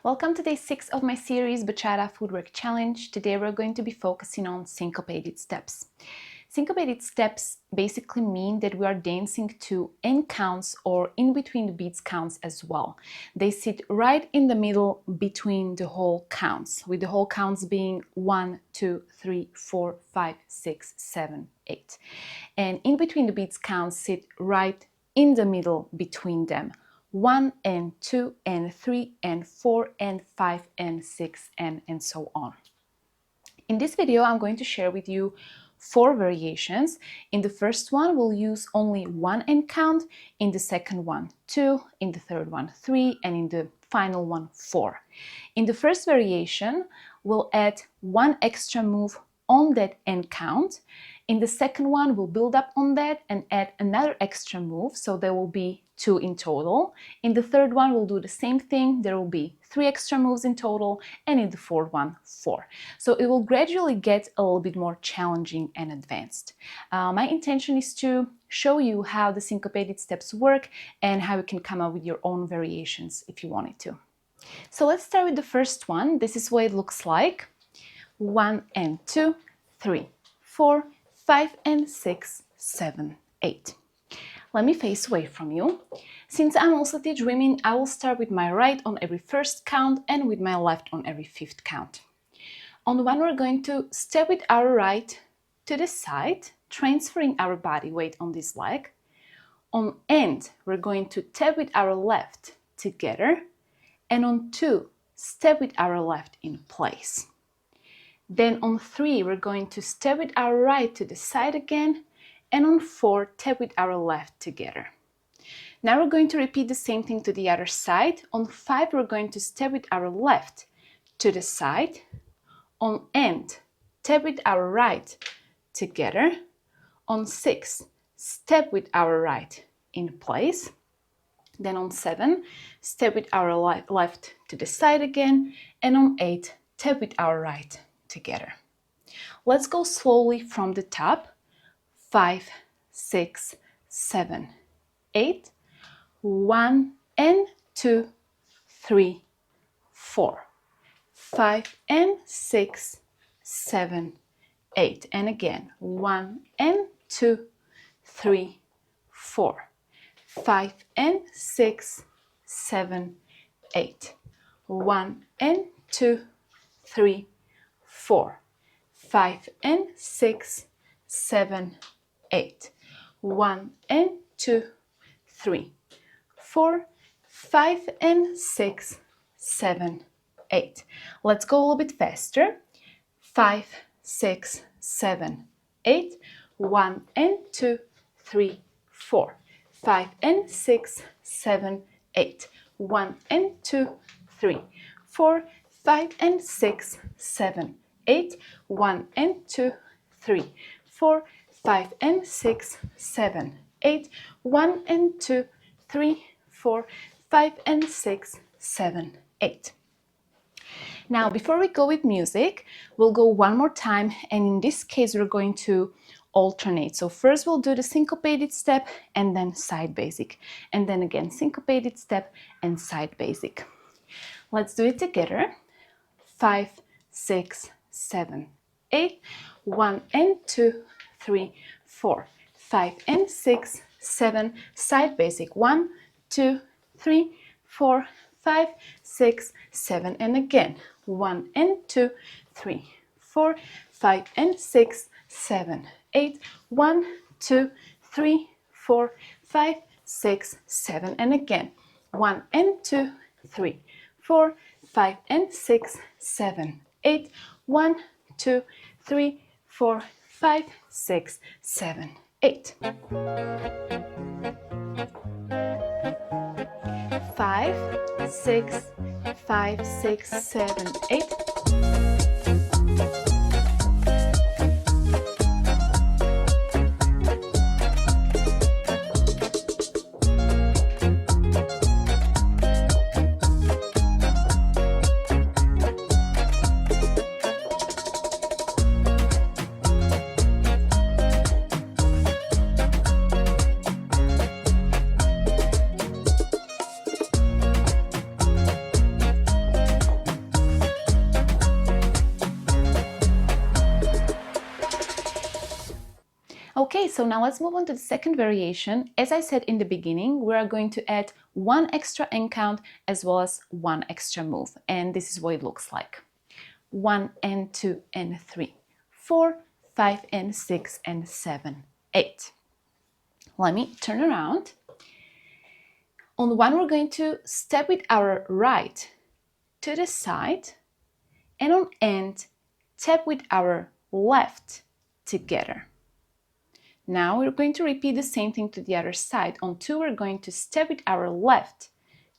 Welcome to day 6 of my series Bachata Footwork Challenge. Today we're going to be focusing on syncopated steps. Syncopated steps basically mean that we are dancing to end counts or in between the beats counts as well. They sit right in the middle between the whole counts, with the whole counts being 1, 2, 3, 4, 5, 6, 7, 8. And in between the beats counts sit right in the middle between them. 1 and 2 and 3 and 4 and 5 and 6 and so on. In this video, I'm going to share with you 4 variations. In the first one, we'll use only 1 end count. In the second one, 2. In the third one, 3. And in the final one, 4. In the first variation, we'll add 1 extra move on that end count. In the second one, we'll build up on that and add another extra move, so there will be 2 in total. In the third one, we'll do the same thing. There will be 3 extra moves in total, and in the fourth one, 4. So it will gradually get a little bit more challenging and advanced. My intention is to show you how the syncopated steps work and how you can come up with your own variations if you wanted to. So let's start with the first one. This is what it looks like. 1 and 2, 3, 4, 5 and 6, 7, 8. Let me face away from you. Since I'm also teach women, I will start with my right on every first count and with my left on every 5th count. On 1, we're going to step with our right to the side, transferring our body weight on this leg. On end, we're going to tap with our left together, and on 2, step with our left in place. Then on 3, we're going to step with our right to the side again, and on 4, tap with our left together. Now we're going to repeat the same thing to the other side. On 5, we're going to step with our left to the side. On end, tap with our right together. On 6, step with our right in place. Then on 7, step with our left to the side again. And on 8, tap with our right together. Let's go slowly from the top. 5, 6, 7, 8. 1 and 2, 3, 4. 5 and 6, 7, 8. And again, 1 and 2, 3, 4. 5 and 6, 7, 8. 1 and 2, 3, 4. 5 and 6, 7, 8. 1 and 2, 3, 4, 5 and 6, 7, 8. Let's go a little bit faster. 5, 6, 7, 8. 1 and 2, 3, 4. 5 and 6, 7, 8. 1 and 2, 3, 4. 5 and 6, 7, 8. 1 and 2, 3, 4. 5 and 6, 7, 8. 1 and 2, 3, 4, 5 and 6, 7, 8. Now, before we go with music, we'll go one more time, and in this case, we're going to alternate. So first we'll do the syncopated step and then side basic, and then again syncopated step and side basic. Let's do it together. 5, 6, 7, 8. 1 and 2, 3, 4, 5 and 6, 7, side basic. 1, 2, 3, 4, 5, 6, 7, and again 1 and 2, 3, 4, 5 and 6, 7, 8. 1, 2, 3, 4, 5, 6, 7, and again 1 and 2, 3, 4, 5 and 6, 7, 8. 1, 2, 3, 4, 5, 6, 7, 8. 5, 6, 5, 6, 7, 8. Okay, so now let's move on to the second variation. As I said in the beginning, we are going to add one extra end count as well as one extra move. And this is what it looks like. 1 and 2 and 3, 4, 5 and 6 and 7, 8. Let me turn around. On one, we're going to step with our right to the side, and on end, tap with our left together. Now we're going to repeat the same thing to the other side. On 2, we're going to step with our left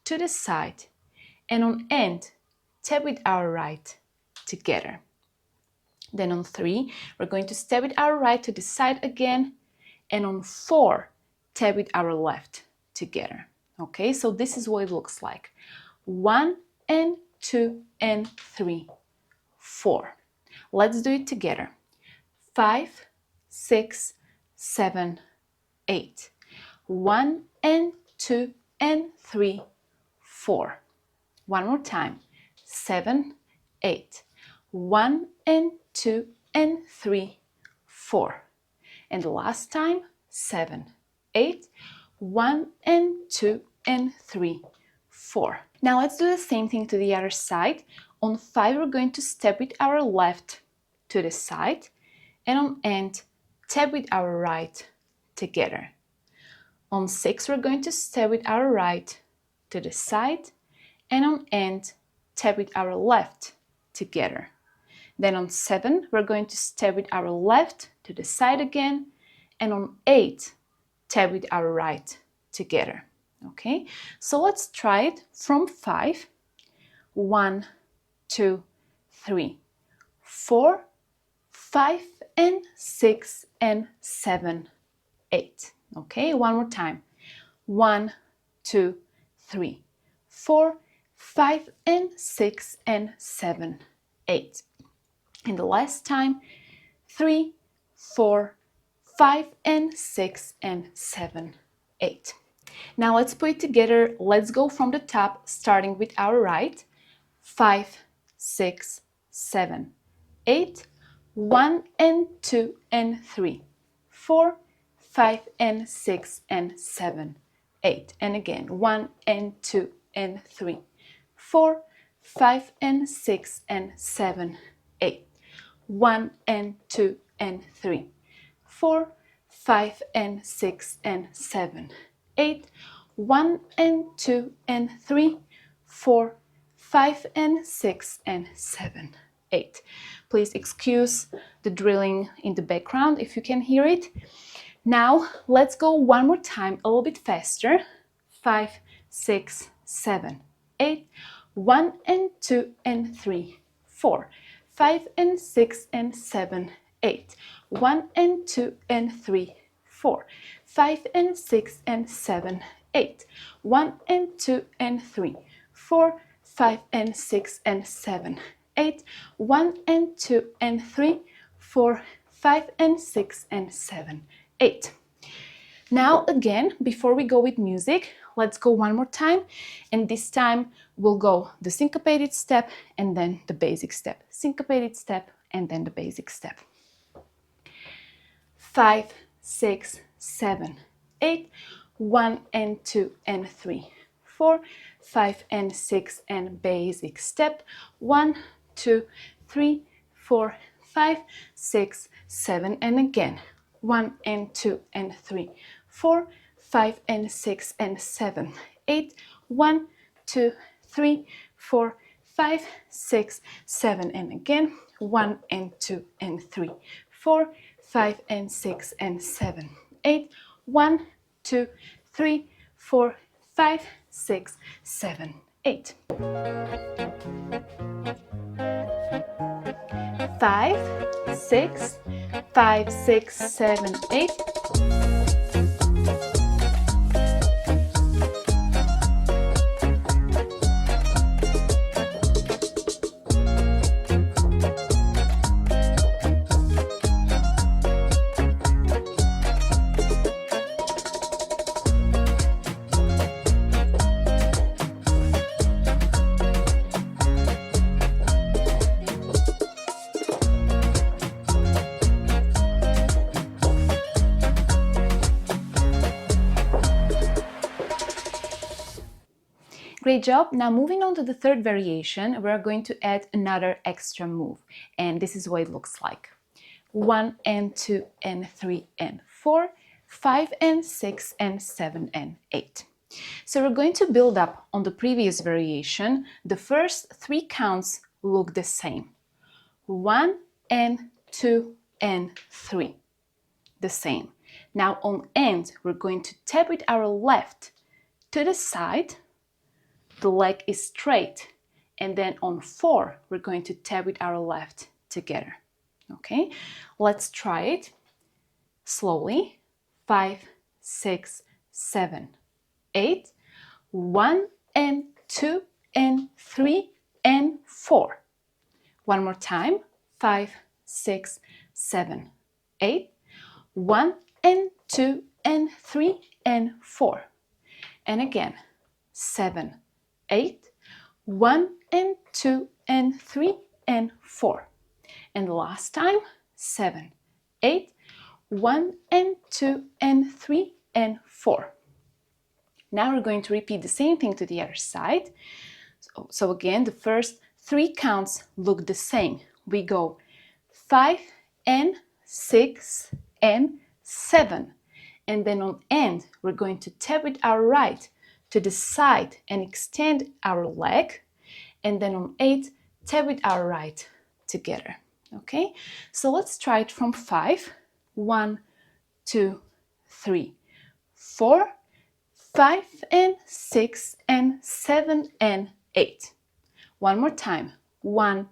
to the side, and on end, tap with our right together. Then on 3, we're going to step with our right to the side again, and on 4, tap with our left together. Okay, so this is what it looks like. 1 and 2 and 3, 4. Let's do it together. 5, 6, 7, 8. 1 and 2 and 3, 4. One more time. 7, 8. 1 and 2 and 3, 4. And the last time, 7, 8. 1 and 2 and 3, 4. Now let's do the same thing to the other side. On 5, we're going to step with our left to the side, and on end, tap with our right together. On 6, we're going to step with our right to the side, and on end, tap with our left together. Then on 7, we're going to step with our left to the side again, and on 8, tap with our right together. Okay, so let's try it from 5. 1, 2, 3, 4, 5 and 6 and 7, 8. Okay, one more time. 1, 2, 3, 4, 5 and 6 and 7, 8. And the last time, 3, 4, 5 and 6 and 7, 8. Now let's put it together. Let's go from the top, starting with our right. 5, 6, 7, 8. 1 and 2 and 3, 4, 5 and 6 and 7, 8. And again, 1 and 2 and 3, 4, 5 and 6 and 7, 8. 1 and 2 and 3, 4, 5 and 6 and 7, 8. 1 and 2 and 3, 4, 5 and 6 and 7, 8. Please excuse the drilling in the background if you can hear it. Now let's go one more time, a little bit faster. 5, 6, 7, 8. 1 and 2 and 3, 4, 5 and 6 and 7, 8. 1 and 2 and 3, 4, 5 and 6 and 7, 8. 1 and 2 and 3, 4, 5 and 6 and 7, 8. 1 and 2 and 3, 4, 5 and 6 and 7, 8. Now again, before we go with music, let's go one more time, and this time we'll go the syncopated step and then the basic step. Syncopated step and then the basic step. 5, 6, 7, 8. 1 and 2 and 3, 4, 5 and 6 and basic step. 1, 2, 3, 4, 5, 6, 7, and again 1 and 2 and 3, 4, 5 and 6 and 7, 8. 1, 2, 3, 4, 5, 6, 7, and again 1 and 2 and 3, 4, 5 and 6 and 7, 8. 1, 2, 3, 4, 5, 6, 7, 8. 5, 6, 5, 6, 7, 8. Great job. Now moving on to the third variation, we're going to add another extra move. And this is what it looks like. 1 and 2 and 3 and 4, 5 and 6 and 7 and 8. So we're going to build up on the previous variation. The first 3 counts look the same. 1 and 2 and 3. The same. Now on end, we're going to tap with our left to the side. The leg is straight. And then on 4, we're going to tap with our left together. Okay, let's try it slowly. 5, 6, 7, 8. 1 and 2 and 3 and 4. One more time. 5, 6, 7, 8. 1 and 2 and 3 and 4. And again. 7, 8. 1 and 2 and 3 and 4. And the last time. 7, 8. 1 and 2 and 3 and 4. Now we're going to repeat the same thing to the other side. So again, the first 3 counts look the same. We go 5 and 6 and 7. And then on end, we're going to tap with our right to the side and extend our leg. And then on 8, tap with our right together. Okay, so let's try it from 5. 1, 2, 3, 4, 5 and 6 and 7 and 8. One more time. 1,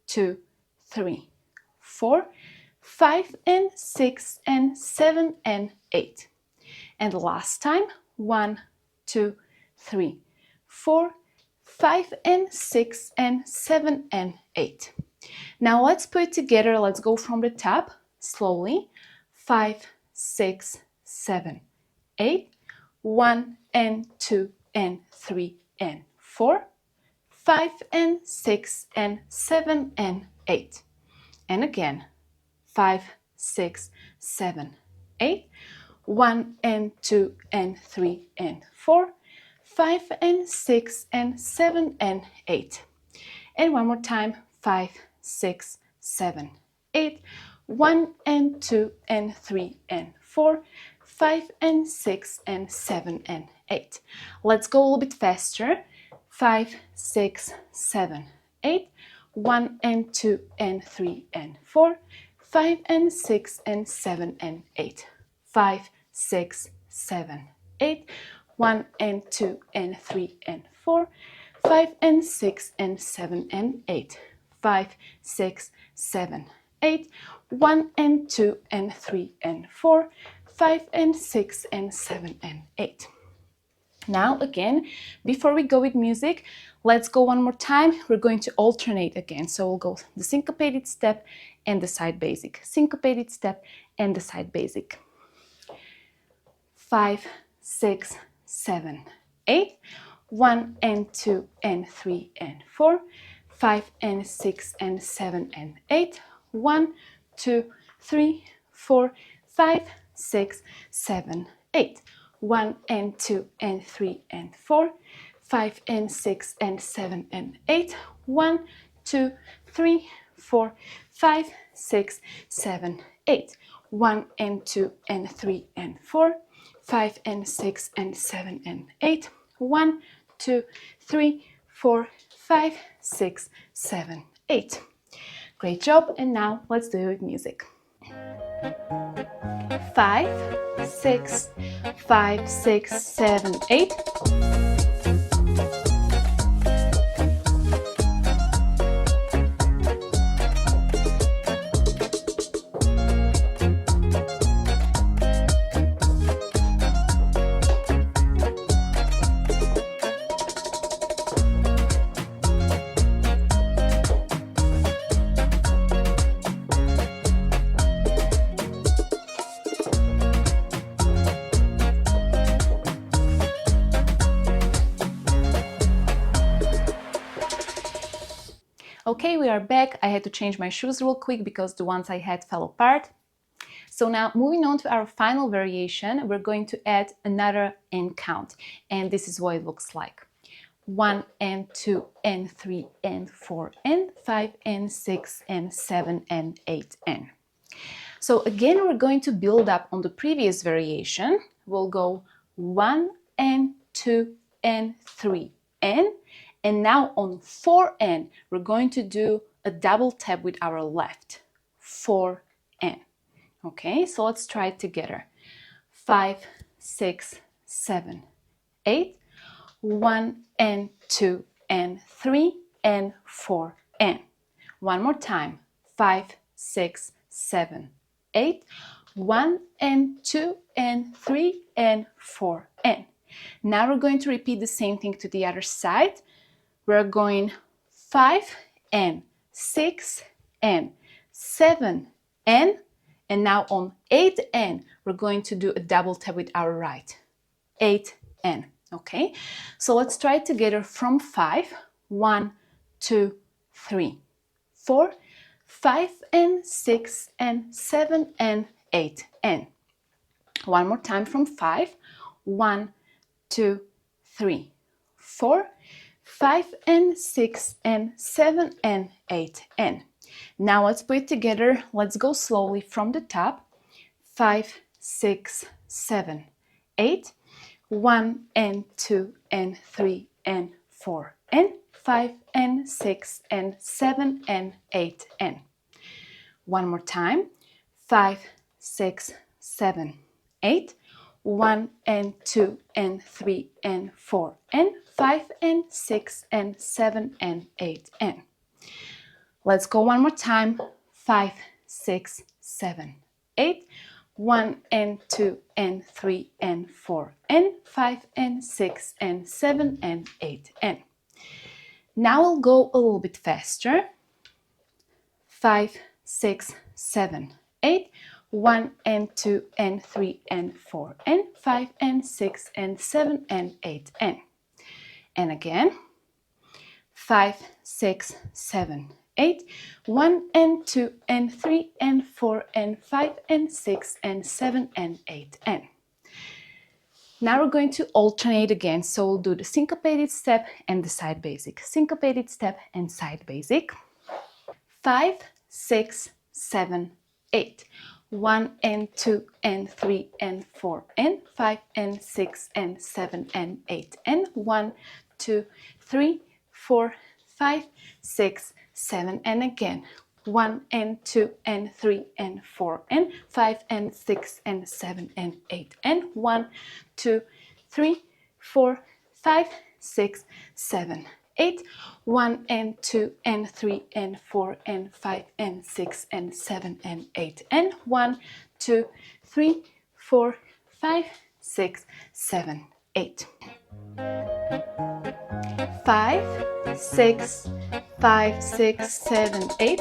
2, 3, 4, 5 and 6 and 7 and 8. And the last time. 1, 2, 3, 4, 5 and 6 and 7 and 8. Now let's put it together. Let's go from the top slowly. 5, 6, 7, 8. 1 and 2 and 3 and 4. 5 and 6 and 7 and 8. And again. 5, 6, 7, 8. 1 and 2 and 3 and 4. 5 and 6 and 7 and 8. And one more time. 5, 6, 7, 8. 1 and 2 and 3 and 4. 5 and 6 and 7 and 8. Let's go a little bit faster. 5, 6, 7, 8. 1 and 2 and 3 and 4. 5 and 6 and 7 and 8. 5, 6, 7, 8. 1 and 2 and 3 and 4. 5 and 6 and 7 and 8. 5, 6, 7, 8. 1 and 2 and 3 and 4. 5 and 6 and 7 and 8. Now again, before we go with music, let's go one more time. We're going to alternate again. So we'll go the syncopated step and the side basic. Syncopated step and the side basic. 5, 6, 7, 8. 1 and 2 and 3 and 4. 5 and 6 and 7 and 8. 1, 2, 3, 4, 5, 6, 7, 8. 1 and 2 and 3 and 4. 5 and 6 and 7 and 8. 1, 2, 3, 4, 5, 6, 7, 8. 1 and 2 and 3 and 4. 5 and 6 and 7 and 8. 1, 2, 3, 4, 5, 6, 7, 8. Great job. And now let's do it with music. 5, 6, 5, 6, 7, 8. Okay, we are back. I had to change my shoes real quick because the ones I had fell apart. So now moving on to our final variation, we're going to add another end count. And this is what it looks like. 1 and 2 and 3 and 4 and 5 and 6 and 7 and 8 and. So again, we're going to build up on the previous variation. We'll go 1 and 2 and 3 and now on 4 and we're going to do a double tap with our left. 4 and. Okay, so let's try it together. 5, 6, 7, 8. 1 and 2 and 3 and 4 and. One more time. 5, 6, 7, 8. 1 and 2 and 3 and 4 and. Now we're going to repeat the same thing to the other side. We're going 5 and 6 and 7 and now on 8 and we're going to do a double tap with our right. 8 and. Okay, so let's try it together from 5. 1, 2, 3, 4, 5 and 6 and 7 and 8 and. One more time from 5. 1, 2, 3, 4, 5 and 6 and 7 and 8 and. Now let's put it together. Let's go slowly from the top. 5, 6, 7, 8. 1 and 2 and 3 and 4 and 5 and 6 and 7 and 8 and. One more time. 5, 6, 7, 8. 1 and 2 and 3 and 4 and 5 and 6 and 7 and 8 and. Let's go one more time. 5, 6, 7, 8. 1 and 2 and 3 and 4 and 5 and 6 and 7 and 8 and. Now we'll go a little bit faster. 5, 6, 7, 8. 1 and 2 and 3 and 4 and 5 and 6 and 7 and 8 and. And again. 5, 6, 7, 8. 1 and 2 and 3 and 4 and 5 and 6 and 7 and 8 and. Now we're going to alternate again. So we'll do the syncopated step and the side basic. Syncopated step and side basic. 5, 6, 7, 8. 1 and 2 and 3 and 4 and 5 and 6 and 7 and 8 and 1, 2, 3, 4, 5, 6, 7 and again 1 and 2 and 3 and 4 and 5 and 6 and 7 and 8 and 1, 2, 3, 4, 5, 6, 7, 8. 1 and 2 and 3 and 4 and 5 and 6 and 7 and 8 and 1, 2, 3, 4, 5, 6, 7, 8. 5, 6, 5, 6, 7, 8.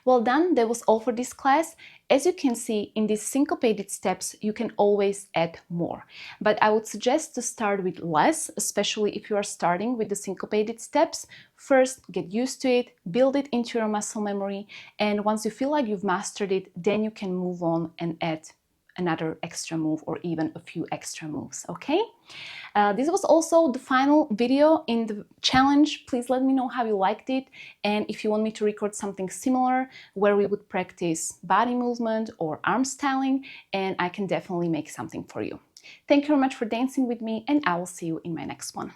Well done, that was all for this class. As you can see, in these syncopated steps, you can always add more. But I would suggest to start with less, especially if you are starting with the syncopated steps. First, get used to it, build it into your muscle memory, and once you feel like you've mastered it, then you can move on and add another extra move or even a few extra moves, okay? This was also the final video in the challenge. Please let me know how you liked it and if you want me to record something similar where we would practice body movement or arm styling, and I can definitely make something for you. Thank you very much for dancing with me, and I will see you in my next one.